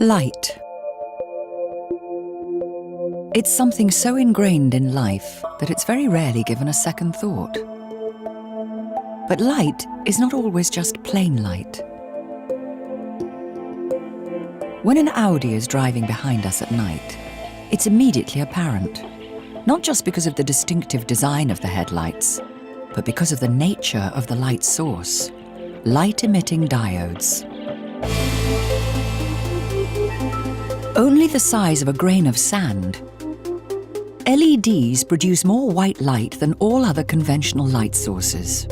Light. It's something so ingrained in life that it's very rarely given a second thought. But light is not always just plain light. When an Audi is driving behind us at night, it's immediately apparent, not just because of the distinctive design of the headlights, but because of the nature of the light source, light-emitting diodes. Only the size of a grain of sand, LEDs produce more white light than all other conventional light sources.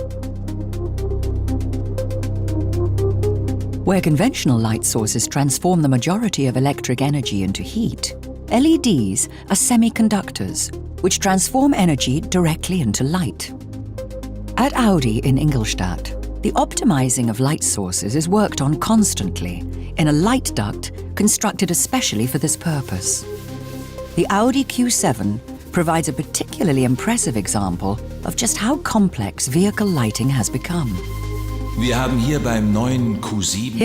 Where conventional light sources transform the majority of electric energy into heat, LEDs are semiconductors, which transform energy directly into light. At Audi in Ingolstadt, the optimizing of light sources is worked on constantly in a light duct constructed especially for this purpose. The Audi Q7 provides a particularly impressive example of just how complex vehicle lighting has become. Here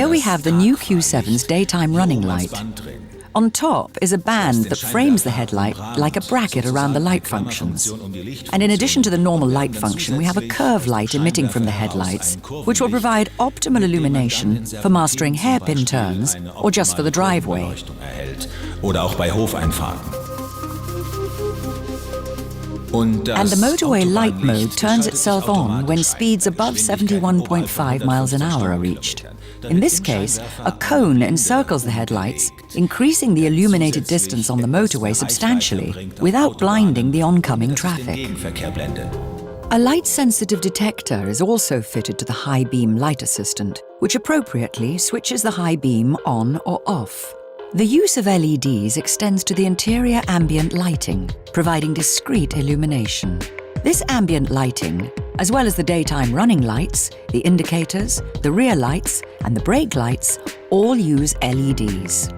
we have the new Q7's daytime running light. On top is a band that frames the headlight like a bracket around the light functions. And in addition to the normal light function, we have a curve light emitting from the headlights, which will provide optimal illumination for mastering hairpin turns or just for the driveway. And the motorway light mode turns itself on when speeds above 71.5 miles an hour are reached. In this case, a cone encircles the headlights, increasing the illuminated distance on the motorway substantially, without blinding the oncoming traffic. A light-sensitive detector is also fitted to the high-beam light assistant, which appropriately switches the high beam on or off. The use of LEDs extends to the interior ambient lighting, providing discrete illumination. This ambient lighting, as well as the daytime running lights, the indicators, the rear lights, and the brake lights, all use LEDs.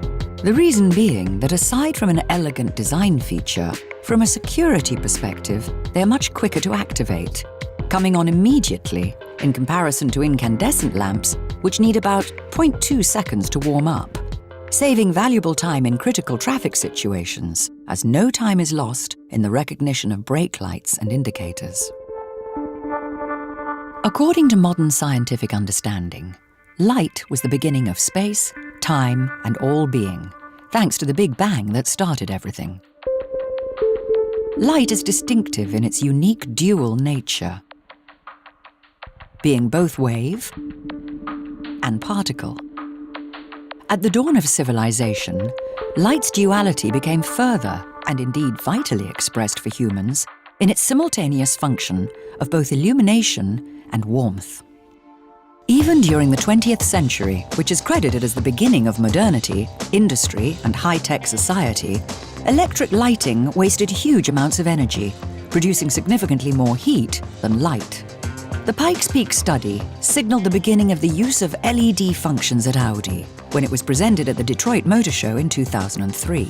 The reason being that aside from an elegant design feature, from a security perspective, they are much quicker to activate, coming on immediately in comparison to incandescent lamps, which need about 0.2 seconds to warm up, saving valuable time in critical traffic situations, as no time is lost in the recognition of brake lights and indicators. According to modern scientific understanding, light was the beginning of space, time, and all being, thanks to the Big Bang that started everything. Light is distinctive in its unique dual nature, being both wave and particle. At the dawn of civilization, light's duality became further, and indeed vitally expressed for humans, in its simultaneous function of both illumination and warmth. Even during the 20th century, which is credited as the beginning of modernity, industry, and high-tech society, electric lighting wasted huge amounts of energy, producing significantly more heat than light. The Pikes Peak study signaled the beginning of the use of LED functions at Audi when it was presented at the Detroit Motor Show in 2003.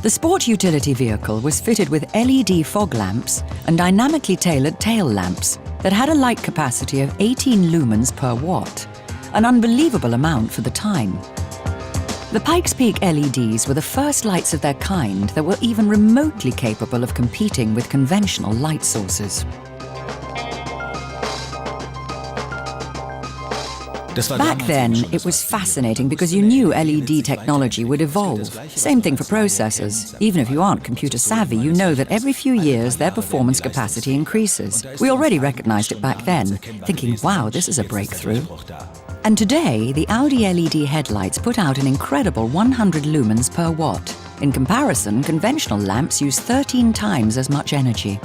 The sport utility vehicle was fitted with LED fog lamps and dynamically tailored tail lamps that had a light capacity of 18 lumens per watt, an unbelievable amount for the time. The Pikes Peak LEDs were the first lights of their kind that were even remotely capable of competing with conventional light sources. Back then, it was fascinating because you knew LED technology would evolve. Same thing for processors. Even if you aren't computer savvy, you know that every few years their performance capacity increases. We already recognized it back then, thinking, wow, this is a breakthrough. And today, the Audi LED headlights put out an incredible 100 lumens per watt. In comparison, conventional lamps use 13 times as much energy.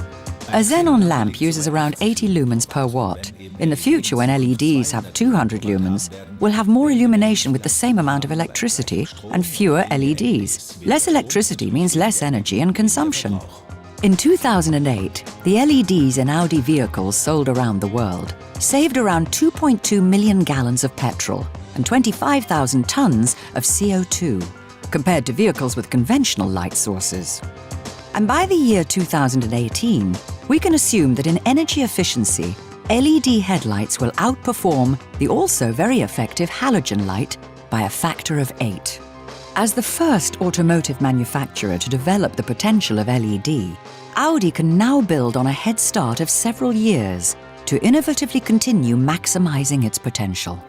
A xenon lamp uses around 80 lumens per watt. In the future, when LEDs have 200 lumens, we'll have more illumination with the same amount of electricity and fewer LEDs. Less electricity means less energy and consumption. In 2008, the LEDs in Audi vehicles sold around the world saved around 2.2 million gallons of petrol and 25,000 tons of CO2, compared to vehicles with conventional light sources. And by the year 2018, we can assume that in energy efficiency, LED headlights will outperform the also very effective halogen light by a factor of 8. As the first automotive manufacturer to develop the potential of LED, Audi can now build on a head start of several years to innovatively continue maximizing its potential.